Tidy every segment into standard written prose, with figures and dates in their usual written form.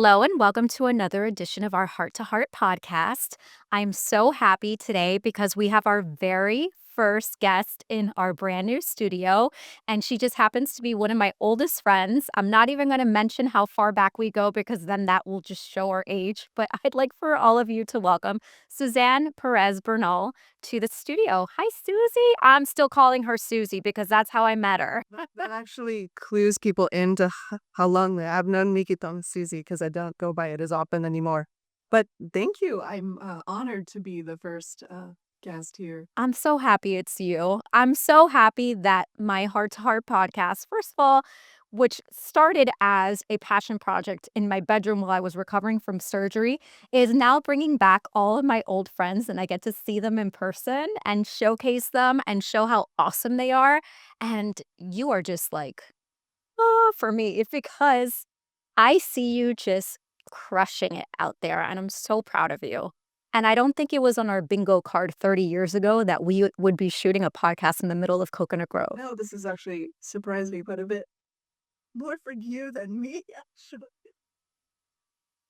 Hello, and welcome to another edition of our Heart to Heart podcast. I'm so happy today because we have our very first guest in our brand new studio, and she just happens to be one of my oldest friends. I'm not even going to mention how far back we go because then that will just show our age. But I'd like for all of you to welcome Suzanne Perez Bernal to the studio. Hi, Susie. I'm still calling her Susie because that's how I met her. That actually clues people into how long I've known Nikita Susie because I don't go by it as often anymore. But thank you. I'm honored to be the first guest here. I'm so happy it's you. I'm so happy that my Heart to Heart podcast, first of all, which started as a passion project in my bedroom while I was recovering from surgery, is now bringing back all of my old friends and I get to see them in person and showcase them and show how awesome they are. And you are just like, oh, for me, it's because I see you just crushing it out there and I'm so proud of you. And I don't think it was on our bingo card 30 years ago that we would be shooting a podcast in the middle of Coconut Grove. No, this has actually surprised me quite a bit. More for you than me, actually.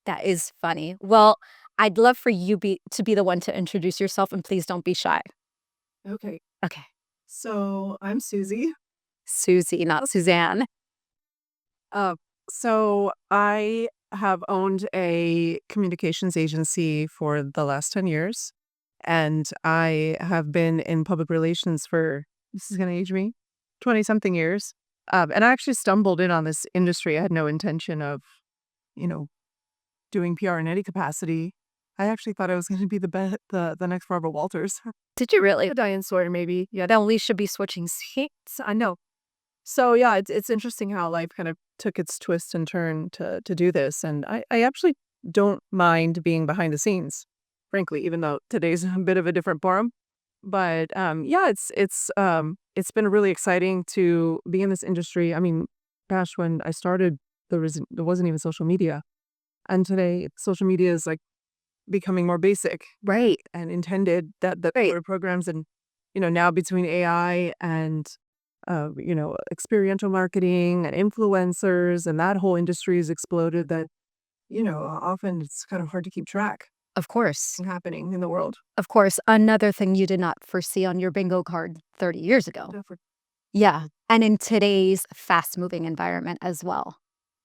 That is funny. Well, I'd love for you to be the one to introduce yourself, and please don't be shy. Okay. Okay. So I'm Susie. Susie, not Suzanne. So I have owned a communications agency for the last 10 years. And I have been in public relations for, this is going to age me, 20 something years. And I actually stumbled in on this industry. I had no intention of, you know, doing PR in any capacity. I actually thought I was going to be the next Barbara Walters. Did you really? Diane Sawyer, maybe. Yeah, then we should be switching seats. I know. So yeah, it's interesting how life kind of took its twist and turn to do this. And I actually don't mind being behind the scenes, frankly, even though today's a bit of a different forum. But yeah, it's been really exciting to be in this industry. I mean, gosh, when I started, there wasn't even social media, and today social media is like becoming more basic, Right. and intended that Right. sort of programs, and now between AI and experiential marketing and influencers, and that whole industry has exploded. That often it's kind of hard to keep track Of course. of happening in the world. Of course. Another thing you did not foresee on your bingo card 30 years ago. Definitely. Yeah. And in today's fast moving environment as well,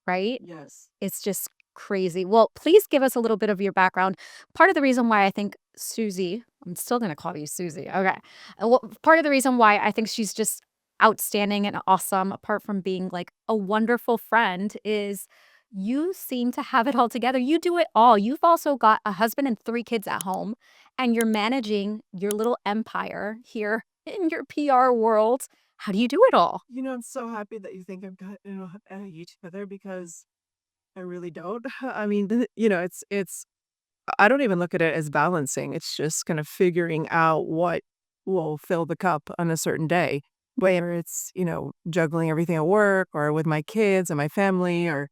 right? Yes. It's just crazy. Well, please give us a little bit of your background. Part of the reason why I think Susie, I'm still going to call you Susie. Okay. Well, part of the reason why I think she's just outstanding and awesome, apart from being like a wonderful friend, is you seem to have it all together. You do it all. You've also got a husband and 3 kids at home, and you're managing your little empire here in your PR world. How do you do it all? I'm so happy that you think I've got each other, because I really don't. I mean, it's I don't even look at it as balancing. It's just kind of figuring out what will fill the cup on a certain day, whether it's juggling everything at work or with my kids and my family, or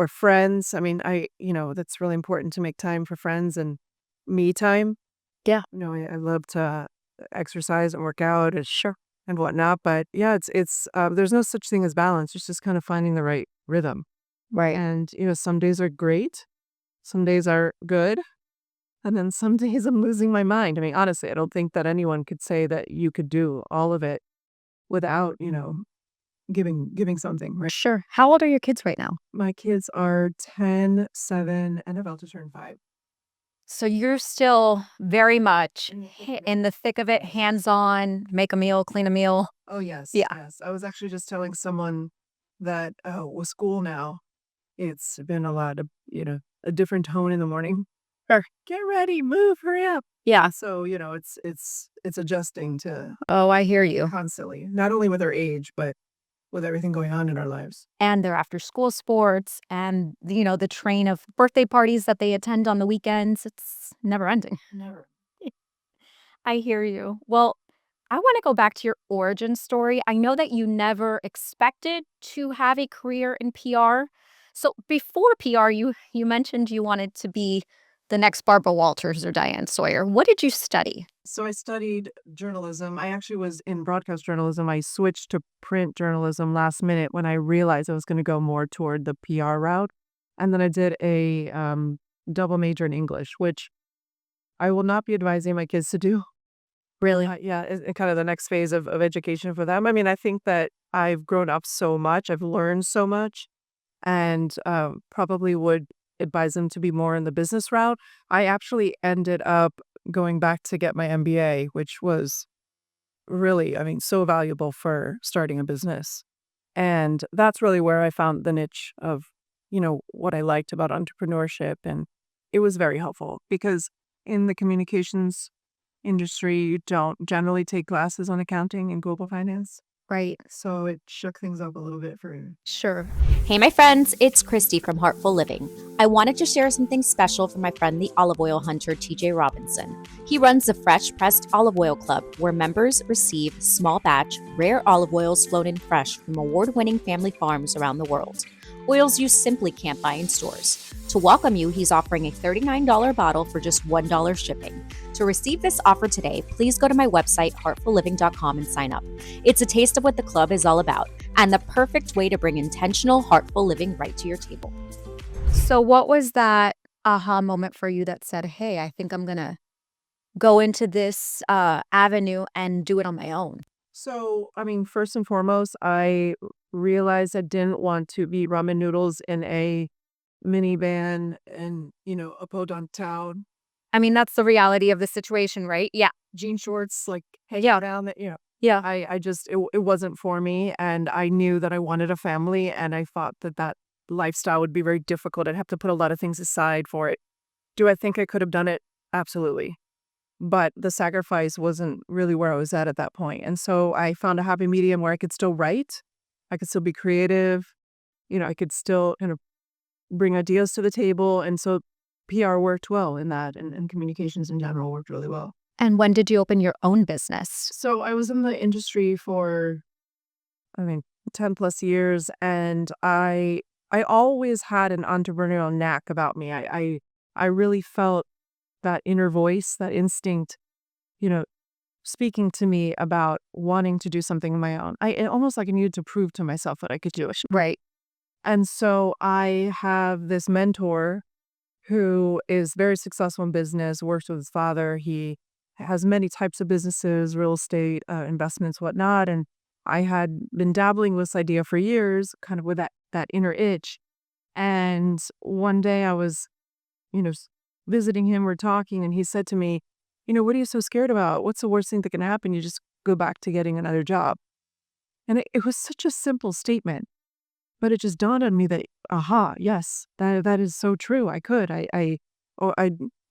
friends. I mean, that's really important to make time for friends and me time. Yeah. I love to exercise and work out and Sure. and whatnot. But yeah, it's there's no such thing as balance. It's just kind of finding the right rhythm. Right. And some days are great, some days are good, and then some days I'm losing my mind. I mean, honestly, I don't think that anyone could say that you could do all of it without giving something. Right? Sure. How old are your kids right now? My kids are 10, 7, and about to turn 5. So you're still very much In the thick of it. in the thick of it, hands-on, make a meal, clean a meal. Oh, yes. Yeah. Yes. I was actually just telling someone that with school now, it's been a lot of, a different tone in the morning. Sure. Get ready, move, hurry up. Yeah. So, it's adjusting to Oh, I hear you. constantly, not only with our age, but with everything going on in our lives. And their after school sports and, the train of birthday parties that they attend on the weekends. It's never ending. Never. I hear you. Well, I want to go back to your origin story. I know that you never expected to have a career in PR. So before PR, you mentioned you wanted to be the next Barbara Walters or Diane Sawyer. What did you study? So I studied journalism. I actually was in broadcast journalism. I switched to print journalism last minute when I realized I was going to go more toward the PR route. And then I did a double major in English, which I will not be advising my kids to do. Really? Yeah, kind of the next phase of education for them. I mean, I think that I've grown up so much, I've learned so much, and probably would advise them to be more in the business route. I actually ended up going back to get my MBA, which was really, I mean, so valuable for starting a business. And that's really where I found the niche of, what I liked about entrepreneurship. And it was very helpful because in the communications industry, you don't generally take classes on accounting and global finance. Right. So it shook things up a little bit for me. Sure. Hey, my friends, it's Christy from Heartful Living. I wanted to share something special for my friend, the olive oil hunter TJ Robinson. He runs the Fresh Pressed Olive Oil Club, where members receive small batch, rare olive oils flown in fresh from award winning family farms around the world. Oils you simply can't buy in stores. To welcome you, he's offering a $39 bottle for just $1 shipping. To receive this offer today, please go to my website, heartfulliving.com, and sign up. It's a taste of what the club is all about, and the perfect way to bring intentional, heartful living right to your table. So what was that aha moment for you that said, hey, I think I'm going to go into this avenue and do it on my own? So, I mean, first and foremost, I realized I didn't want to eat ramen noodles in a minivan and, a podunk town. I mean, that's the reality of the situation, right? Yeah. Jean shorts, like hanging Yeah. down that, Yeah. I just, it wasn't for me. And I knew that I wanted a family. And I thought that lifestyle would be very difficult. I'd have to put a lot of things aside for it. Do I think I could have done it? Absolutely. But the sacrifice wasn't really where I was at that point. And so I found a happy medium where I could still write, I could still be creative, I could still kind of bring ideas to the table. And so PR worked well in that, and communications in general worked really well. And when did you open your own business? So I was in the industry for, I mean, 10 plus years, and I always had an entrepreneurial knack about me. I really felt that inner voice, that instinct, you know, speaking to me about wanting to do something of my own. Almost like I needed to prove to myself that I could do it. Right. And so I have this mentor who is very successful in business, works with his father. He has many types of businesses, real estate, investments, whatnot. And I had been dabbling with this idea for years, kind of with that inner itch. And one day I was, visiting him, we're talking, and he said to me, what are you so scared about? What's the worst thing that can happen? You just go back to getting another job. And it was such a simple statement, but it just dawned on me that, aha, yes, that is so true. I could. I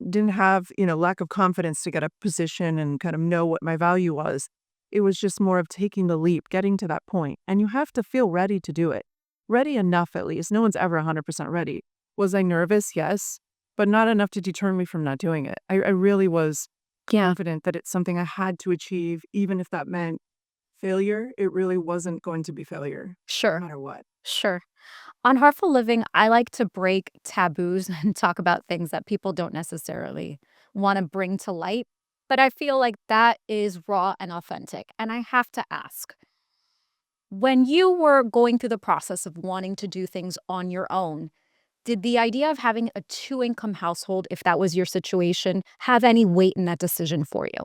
didn't have, lack of confidence to get a position and kind of know what my value was. It was just more of taking the leap, getting to that point. And you have to feel ready to do it. Ready enough, at least. No one's ever 100% ready. Was I nervous? Yes, but not enough to deter me from not doing it. I really was confident that it's something I had to achieve, even if that meant failure. It really wasn't going to be failure, Sure. no matter what. Sure. On Heartful Living, I like to break taboos and talk about things that people don't necessarily want to bring to light. But I feel like that is raw and authentic. And I have to ask, when you were going through the process of wanting to do things on your own, did the idea of having a two-income household, if that was your situation, have any weight in that decision for you?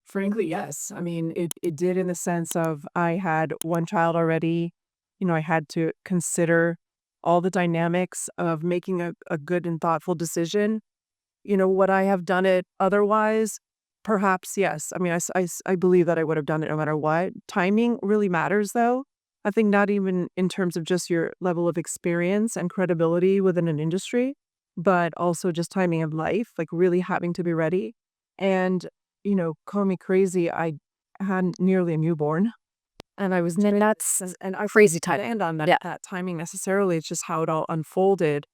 Frankly, yes. I mean, it did in the sense of I had one child already. I had to consider all the dynamics of making a good and thoughtful decision. Would I have done it otherwise? Perhaps, yes. I mean, I believe that I would have done it no matter what. Timing really matters, though. I think not even in terms of just your level of experience and credibility within an industry, but also just timing of life, like really having to be ready. And, call me crazy, I had nearly a newborn. And I was nuts, and I Crazy time. planned on Yeah. that timing necessarily. It's just how it all unfolded.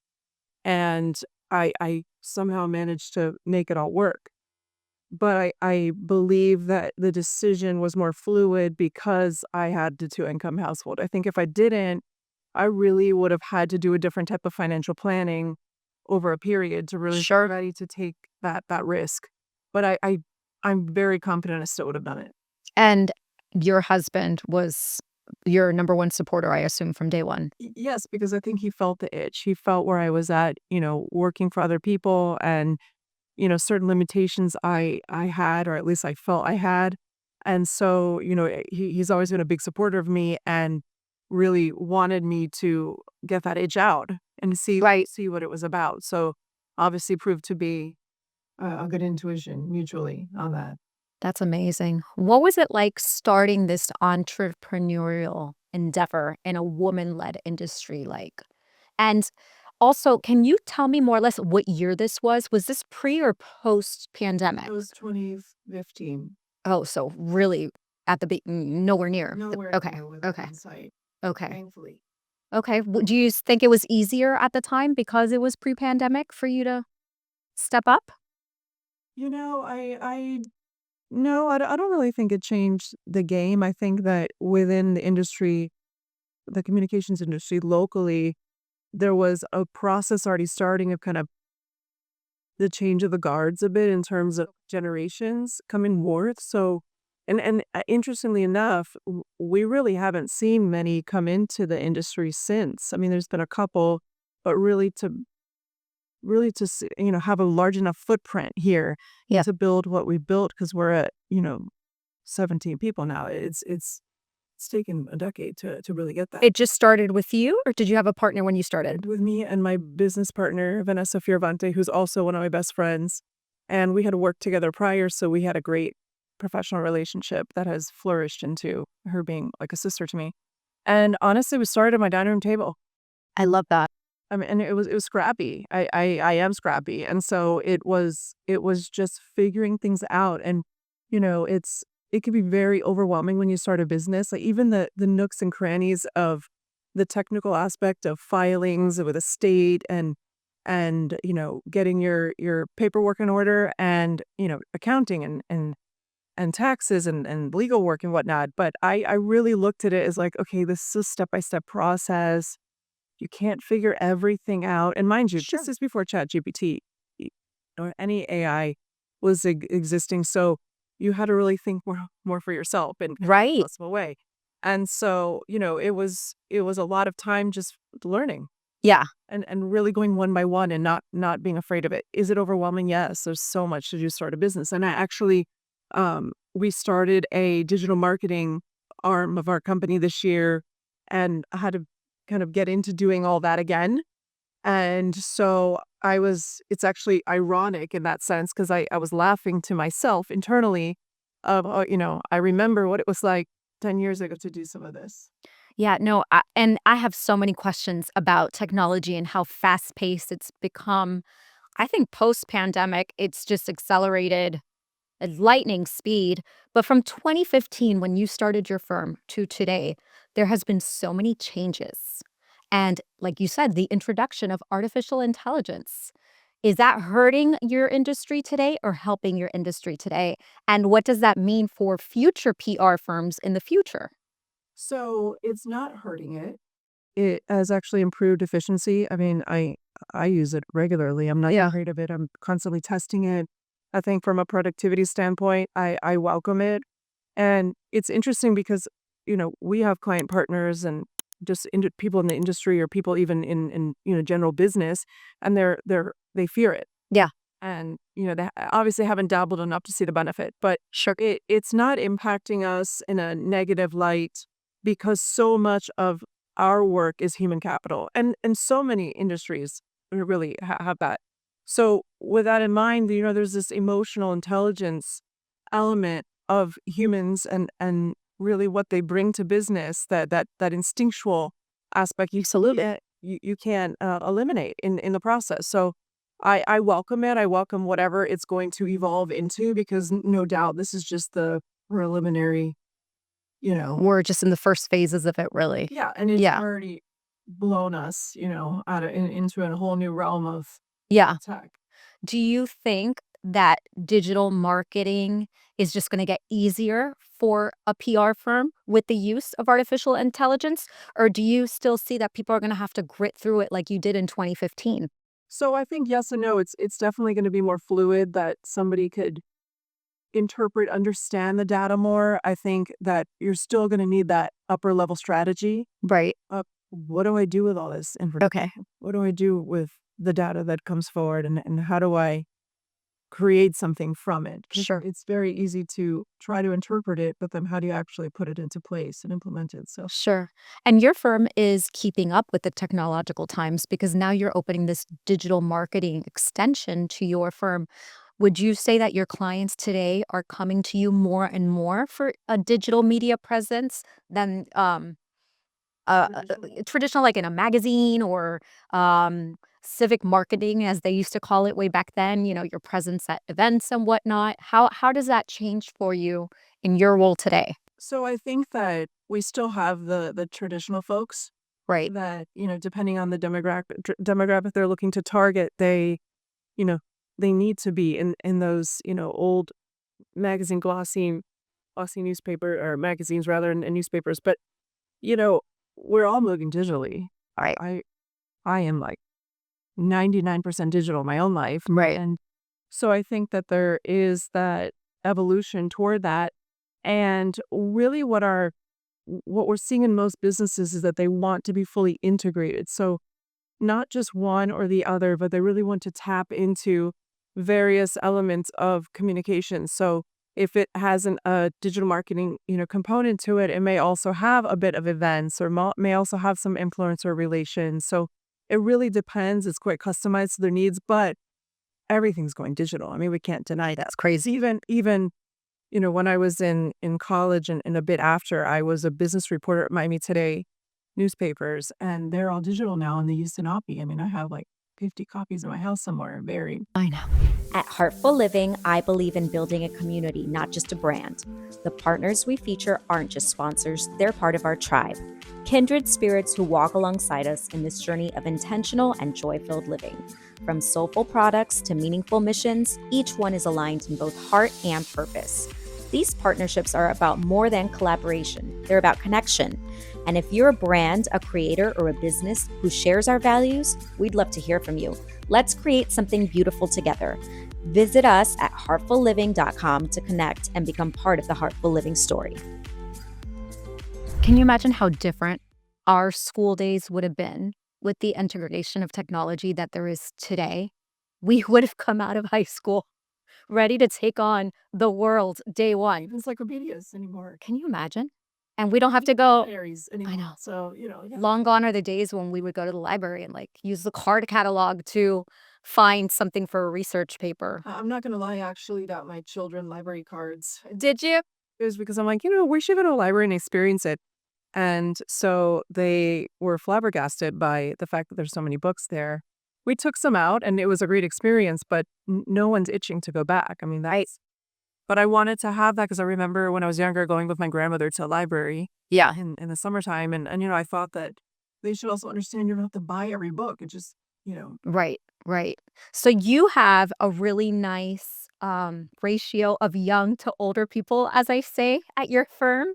And I somehow managed to make it all work. But I believe that the decision was more fluid because I had the two-income household. I think if I didn't, I really would have had to do a different type of financial planning over a period to really Sure. be ready to take that risk. But I'm very confident I still would have done it. And your husband was your number one supporter, I assume, from day one. Yes, because I think he felt the itch. He felt where I was at, working for other people and, certain limitations I had, or at least I felt I had. And so, he's always been a big supporter of me and really wanted me to get that itch out and Right. see what it was about. So obviously proved to be a good intuition mutually on that. That's amazing. What was it like starting this entrepreneurial endeavor in a woman-led industry like? And also, can you tell me more or less what year this was? Was this pre or post It pandemic? was 2015. Oh, so really at the nowhere near. Nowhere Okay. near with Okay. insight, Okay. thankfully. Okay. Do you think it was easier at the time because it was pre-pandemic for you to step up? You know, I no, I don't really think it changed the game. I think that within the industry, the communications industry locally, there was a process already starting of kind of the change of the guards a bit in terms of generations coming forth. So, interestingly enough, we really haven't seen many come into the industry since. I mean, there's been a couple, but have a large enough footprint here Yeah. to build what we built because we're at 17 people now. It's taken a decade to really get that. It just started with you, or did you have a partner when you started? With me and my business partner, Vanessa Fioravante, who's also one of my best friends. And we had worked together prior, so we had a great professional relationship that has flourished into her being like a sister to me. And honestly, we started at my dining room table. I love that. I mean, and it was scrappy. I am scrappy. And so it was just figuring things out. And, it can be very overwhelming when you start a business. Like even the nooks and crannies of the technical aspect of filings with a state and getting your paperwork in order and accounting and taxes and legal work and whatnot. But I really looked at it as like, okay, this is a step-by-step process. You can't figure everything out. And mind you, Sure. this is before ChatGPT or any AI was existing. So you had to really think more for yourself in a Right. possible way. And so, it was a lot of time just learning Yeah. and really going one by one and not being afraid of it. Is it overwhelming? Yes, there's so much to do start a business. And I actually we started a digital marketing arm of our company this year and I had to kind of get into doing all that again. And so it's actually ironic in that sense because I was laughing to myself internally of, I remember what it was like 10 years ago to do some of this. Yeah, no, and I have so many questions about technology and how fast-paced it's become. I think post-pandemic, it's just accelerated at lightning speed. But from 2015, when you started your firm, to today, there has been so many changes. And like you said, the introduction of artificial intelligence. Is that hurting your industry today or helping your industry today? And what does that mean for future PR firms in the future? So it's not hurting it. It has actually improved efficiency. I mean, I use it regularly. I'm not Yeah. afraid of it. I'm constantly testing it. I think from a productivity standpoint, I welcome it. And it's interesting because, we have client partners and just people in the industry or people even in general business, and they fear it. Yeah. And, they obviously haven't dabbled enough to see the benefit, but Sure. it's not impacting us in a negative light because so much of our work is human capital and so many industries really have that. So with that in mind, there's this emotional intelligence element of humans and really what they bring to business that instinctual aspect you can't eliminate in the process. So I welcome it. I welcome whatever it's going to evolve into because no doubt this is just the preliminary, We're just in the first phases of it, really. yeah, and it's Yeah. already blown us, into a whole new realm of Yeah. tech. Do you think that digital marketing is just going to get easier for a PR firm with the use of artificial intelligence? Or do you still see that people are going to have to grit through it like you did in 2015? So I think yes and no. It's definitely going to be more fluid that somebody could understand the data more, I think that you're still going to need that upper level strategy. Right. What do I do with all this information? Okay. What do I do with the data that comes forward, and how do I create something from it? 'Cause Sure. it's very easy to try to interpret it, but then how do you actually put it into place and implement it? So Sure. And your firm is keeping up with the technological times because now you're opening this digital marketing extension to your firm. Would you say that your clients today are coming to you more and more for a digital media presence than traditional, like in a magazine or civic marketing, as they used to call it way back then? Your presence at events and whatnot. How does that change for you in your role today? So I think that we still have the traditional folks Right. that, depending on the demographic they're looking to target, you know, they need to be in those, old magazine glossy newspaper or magazines rather and newspapers. But, you know, we're all moving digitally. Right. I am like 99% digital in my own life. Right. And so I think that there is that evolution toward that. And really what we're seeing in most businesses is that they want to be fully integrated. So not just one or the other, but they really want to tap into various elements of communication. So if it has a digital marketing, component to it, it may also have a bit of events or may also have some influencer relations. So it really depends. It's quite customized to their needs, but everything's going digital. I mean, we can't deny that. That's crazy. Even when I was in college and a bit after, I was a business reporter at Miami Today newspapers, and they're all digital now, and they used to not be. I mean, I have like 50 copies in my house somewhere buried. I know. At Heartful Living, I believe in building a community, not just a brand. The partners we feature aren't just sponsors, they're part of our tribe. Kindred spirits who walk alongside us in this journey of intentional and joy-filled living. From soulful products to meaningful missions, each one is aligned in both heart and purpose. These partnerships are about more than collaboration. They're about connection. And if you're a brand, a creator, or a business who shares our values, we'd love to hear from you. Let's create something beautiful together. Visit us at heartfulliving.com to connect and become part of the Heartful Living story. Can you imagine how different our school days would have been with the integration of technology that there is today? We would have come out of high school ready to take on the world day one. Encyclopedias anymore. Can you imagine? And we don't have to go. Diaries I anymore. know. So, yeah. Long gone are the days when we would go to the library and use the card catalog to find something for a research paper. I'm not going to lie, I actually got my children library cards. Did you? It was because I'm like, we should go to a library and experience it. And so they were flabbergasted by the fact that there's so many books there. We took some out and it was a great experience, but no one's itching to go back. I mean, Right. But I wanted to have that because I remember when I was younger going with my grandmother to a library Yeah. in the summertime. And I thought that they should also understand you don't have to buy every book. It just, Right. Right. So you have a really nice ratio of young to older people, as I say, at your firm.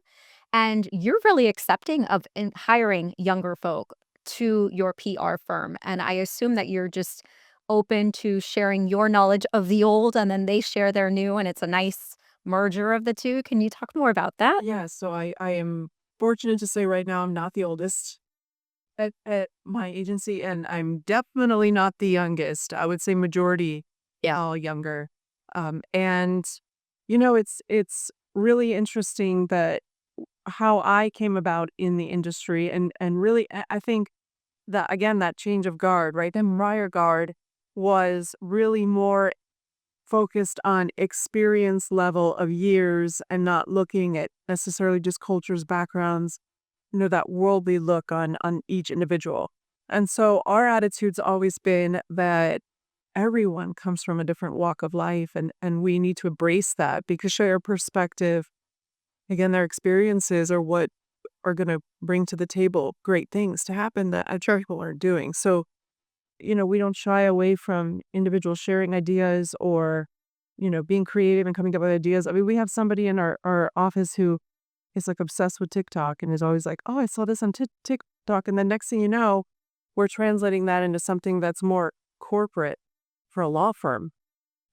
And you're really accepting of hiring younger folk to your PR firm. And I assume that you're just open to sharing your knowledge of the old and then they share their new, and it's a nice merger of the two. Can you talk more about that? Yeah, so I am fortunate to say right now I'm not the oldest at my agency, and I'm definitely not the youngest. I would say majority all younger. And it's really interesting that how I came about in the industry, and really I think that again that change of guard, right? Then Mariah Guard was really more focused on experience level of years and not looking at necessarily just cultures, backgrounds, that worldly look on each individual. And so our attitude's always been that everyone comes from a different walk of life, and we need to embrace that because their perspective, again, their experiences are what are going to bring to the table great things to happen that other people aren't doing. So, we don't shy away from individuals sharing ideas or, being creative and coming up with ideas. I mean, we have somebody in our office who is obsessed with TikTok and is always like, oh, I saw this on TikTok. And then next thing you know, we're translating that into something that's more corporate for a law firm.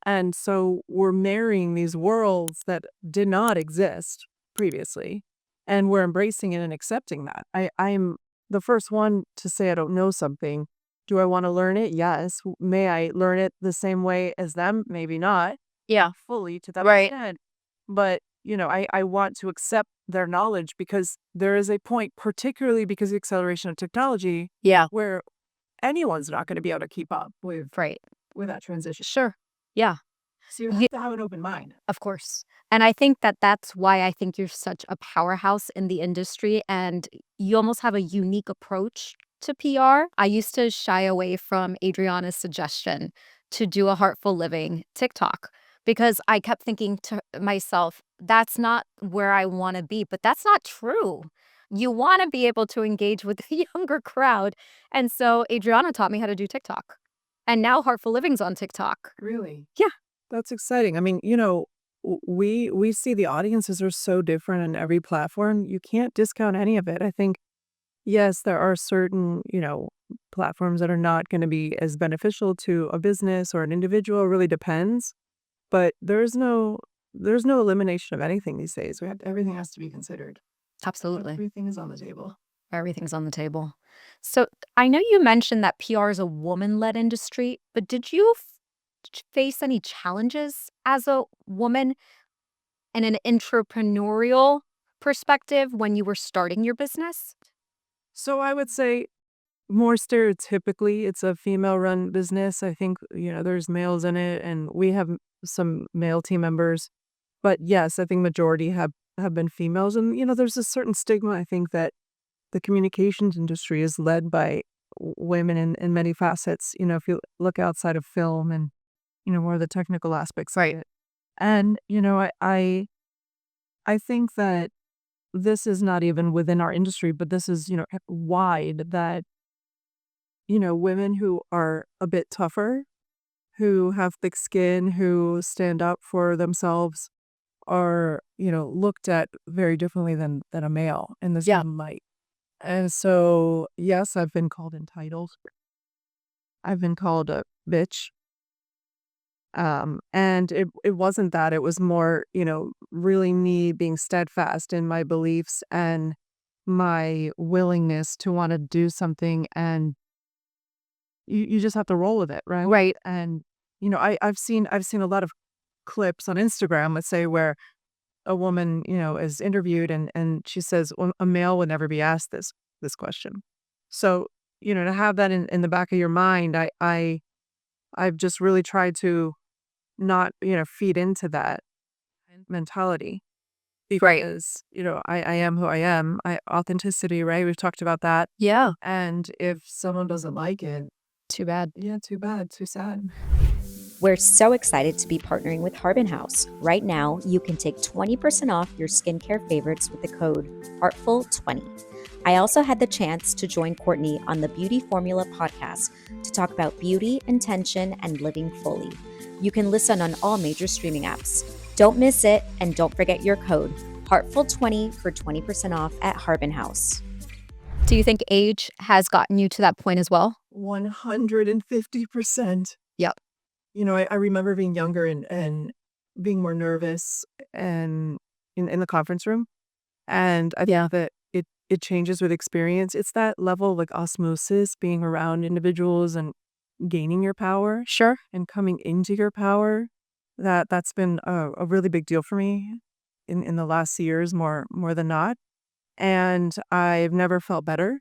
And so we're marrying these worlds that did not exist previously, and we're embracing it and accepting that. I'm the first one to say I don't know something. Do I want to learn it? Yes. May I learn it the same way as them? Maybe not Yeah. fully to that Right. extent. But, I want to accept their knowledge because there is a point, particularly because of the acceleration of technology, Yeah. where anyone's not going to be able to keep up Right. with that transition. Sure. Yeah. So you Ye have to have an open mind. Of course. And I think that that's why I think you're such a powerhouse in the industry, and you almost have a unique approach to PR. I used to shy away from Adriana's suggestion to do a Heartful Living TikTok because I kept thinking to myself, that's not where I want to be. But that's not true. You want to be able to engage with the younger crowd. And so Adriana taught me how to do TikTok. And now Heartful Living's on TikTok. Really? Yeah. That's exciting. I mean, we see the audiences are so different on every platform. You can't discount any of it. I think, yes, there are certain, platforms that are not going to be as beneficial to a business or an individual. It really depends. But there's no elimination of anything these days. Everything has to be considered. Absolutely. Everything is on the table. Everything's on the table. So I know you mentioned that PR is a woman-led industry, but did you face any challenges as a woman in an entrepreneurial perspective when you were starting your business? So I would say more stereotypically, it's a female-run business. I think, there's males in it, and we have some male team members. But yes, I think majority have been females. And, there's a certain stigma, I think, that the communications industry is led by women in many facets. If you look outside of film and, more of the technical aspects of it. And, I think that this is not even within our industry, but this is, wide that, women who are a bit tougher, who have thick skin, who stand up for themselves are, looked at very differently than a male in the Yeah. same light. And so, yes, I've been called entitled. I've been called a bitch. And it wasn't that. It was more, really me being steadfast in my beliefs and my willingness to want to do something. And you just have to roll with it, right? Right. And, I've seen a lot of clips on Instagram, let's say, where a woman, is interviewed and she says, well, a male would never be asked this question. So, to have that in the back of your mind, I've just really tried to not, feed into that mentality Right. because, I am who I am. Authenticity, right? We've talked about that. Yeah. And if someone doesn't like it, Too bad. yeah, too bad, too sad. We're so excited to be partnering with Harbin House. Right now, you can take 20% off your skincare favorites with the code HEARTFUL20. I also had the chance to join Courtney on the Beauty Formula podcast to talk about beauty, intention, and living fully. You can listen on all major streaming apps. Don't miss it, and don't forget your code HEARTFUL20 for 20% off at Harbin House. Do you think age has gotten you to that point as well? 150%. Yep. I remember being younger and being more nervous and in the conference room. And I think that it changes with experience. It's that level of like osmosis, being around individuals and gaining your power Sure. and coming into your power. That's been a really big deal for me in the last years, more than not. And I've never felt better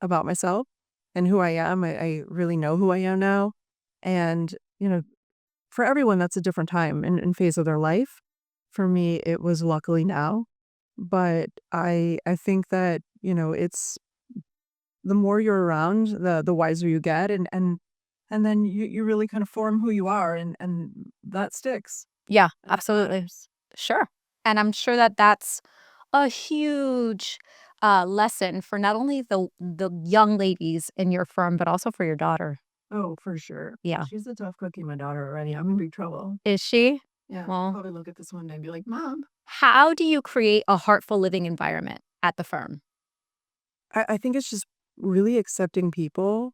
about myself and who I am. I really know who I am now. And, for everyone, that's a different time and phase of their life. For me, it was luckily now. But I think that, it's the more you're around, the wiser you get. And then you really kind of form who you are and that sticks. Yeah, And that absolutely. matters. Sure. And I'm sure that that's a huge lesson for not only the young ladies in your firm, but also for your daughter. Oh, for sure. Yeah. She's a tough cookie, my daughter already. I'm in big trouble. Is she? Yeah. I'll Well, probably look at this one day and be like, Mom. how do you create a heartful living environment at the firm? I think it's just really accepting people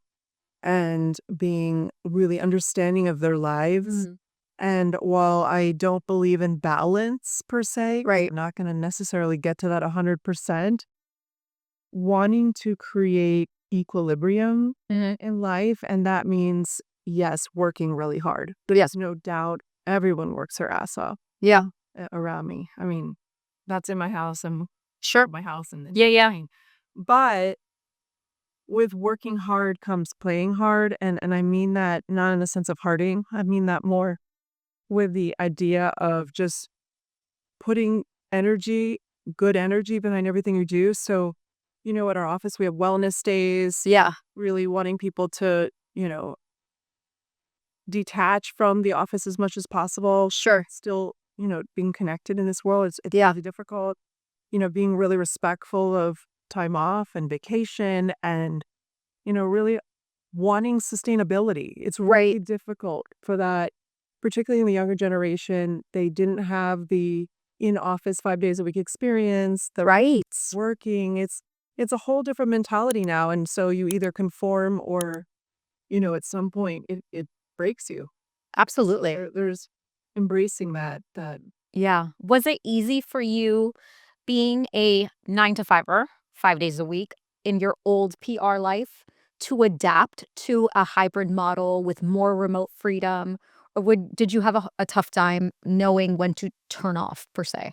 and being really understanding of their lives. Mhm. And while I don't believe in balance per se, Right. I'm not going to necessarily get to that 100%, wanting to create equilibrium Mhm. in life. And that means, yes, working really hard. Yes. No doubt everyone works their ass off Yeah. around me. I mean, that's in my house and Sure. my house and Yeah, yeah. fine. But with working hard comes playing hard. And I mean that not in the sense of harding. I mean that more with the idea of just putting energy, good energy behind everything you do. So, at our office, we have wellness days, Yeah. really wanting people to, detach from the office as much as possible. Sure. Still, being connected in this world, it's Yeah. really difficult. Being really respectful of time off and vacation and, really wanting sustainability. It's Right. really difficult for that, particularly in the younger generation. They didn't have the in-office 5 days a week experience, the Right. working. It's a whole different mentality now. And so you either conform or, at some point it breaks you. So Absolutely. there's embracing that. Yeah. Was it easy for you being a 9 to 5er, 5 days a week in your old PR life to adapt to a hybrid model with more remote freedom? Or did you have a tough time knowing when to turn off, per se?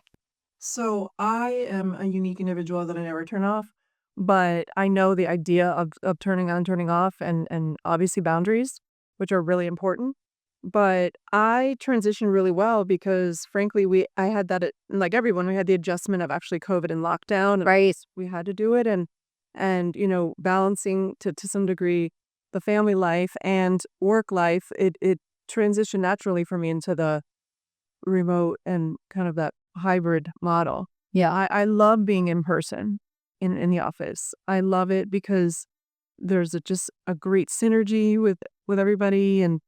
So I am a unique individual that I never turn off, but I know the idea of turning on, turning off, and obviously boundaries, which are really important. But I transitioned really well because, frankly, I had that like everyone, we had the adjustment of actually COVID and lockdown, and Right. we had to do it, and balancing to some degree the family life and work life. It transitioned naturally for me into the remote and kind of that hybrid model. Yeah. I love being in person in the office. I love it because there's just a great synergy with everybody and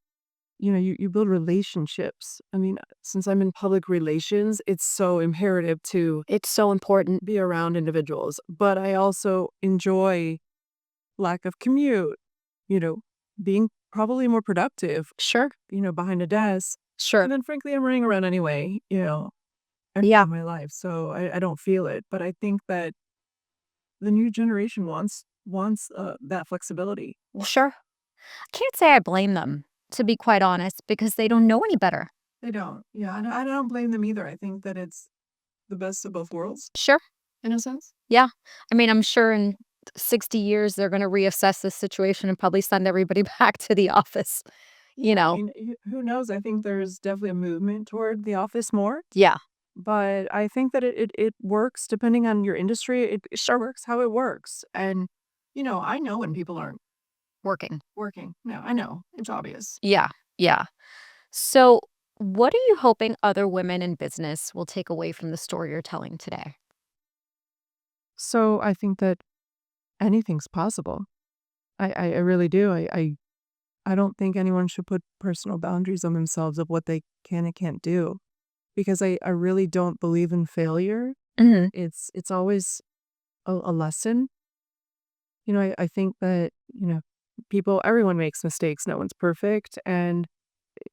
you build relationships. I mean, since I'm in public relations, it's so imperative to It's so important. be around individuals, but I also enjoy lack of commute, you know, being probably more productive, Sure. behind a desk. Sure. And then frankly, I'm running around anyway, Yeah. in my life. So I don't feel it. But I think that the new generation wants that flexibility. Sure. I can't say I blame them, to be quite honest, because they don't know any better. They don't. Yeah, I don't blame them either. I think that it's the best of both worlds Sure. in a sense. Yeah. I mean, I'm sure in 60 years, they're going to reassess this situation and probably send everybody back to the office, you I know? mean, who knows? I think there's definitely a movement toward the office more. Yeah. But I think that it works depending on your industry. It sure works how it works. And, I know when people aren't Working. working. No, I know. It's obvious. Yeah. Yeah. So, what are you hoping other women in business will take away from the story you're telling today? So I think that anything's possible. I really do. I don't think anyone should put personal boundaries on themselves of what they can and can't do because I really don't believe in failure. Hmm. It's always a lesson. I think that, everyone makes mistakes. No one's perfect. And,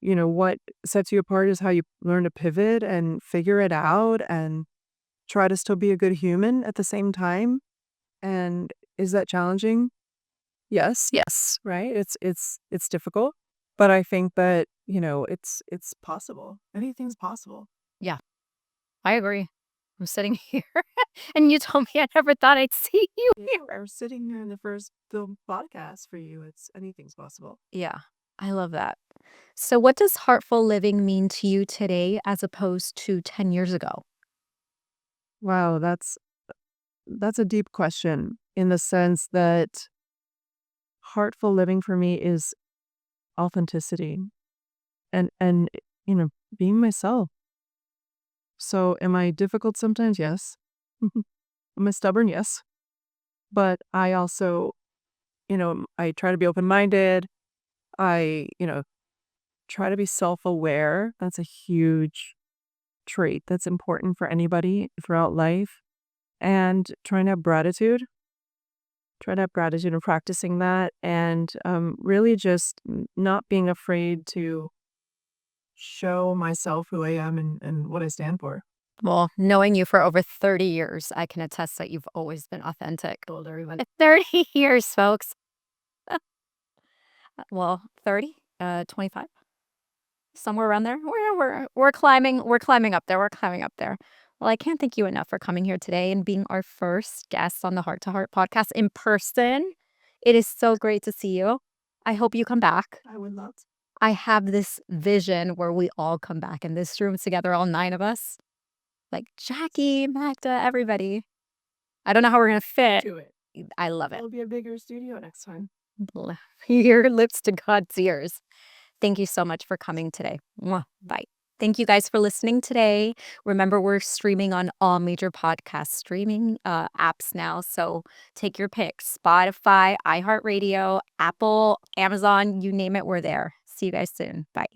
what sets you apart is how you learn to pivot and figure it out and try to still be a good human at the same time. And is that challenging? Yes. Yes. Right? It's difficult, but I think that, it's possible. Anything's possible. Yeah. I agree. I'm sitting here and you told me I never thought I'd see you Yeah, here. we're sitting here in the first film podcast for you. It's anything's possible. Yeah. I love that. So, what does heartful living mean to you today as opposed to 10 years ago? Wow, that's a deep question in the sense that heartful living for me is authenticity and being myself. So am I difficult sometimes? Yes. Am I stubborn? Yes. But I also, I try to be open-minded. I, try to be self-aware. That's a huge trait that's important for anybody throughout life. And trying to have gratitude. Try to have gratitude and practicing that and really just not being afraid to show myself who I am and what I stand for. Well, knowing you for over 30 years, I can attest that you've always been authentic. Told everyone. 30 years, folks. Well, 30, 25, somewhere around there. We're climbing up there. We're climbing up there. Well, I can't thank you enough for coming here today and being our first guest on the Heart to Heart podcast in person. It is so great to see you. I hope you come back. I would love to. I have this vision where we all come back in this room together, all 9 of us. Like Jackie, Magda, everybody. I don't know how we're going to fit. Do it. I love it. It'll be a bigger studio next time. Your lips to God's ears. Thank you so much for coming today. Mwah. Bye. Thank you guys for listening today. Remember, we're streaming on all major podcast streaming apps now. So take your pick. Spotify, iHeartRadio, Apple, Amazon, you name it, we're there. See you guys soon. Bye.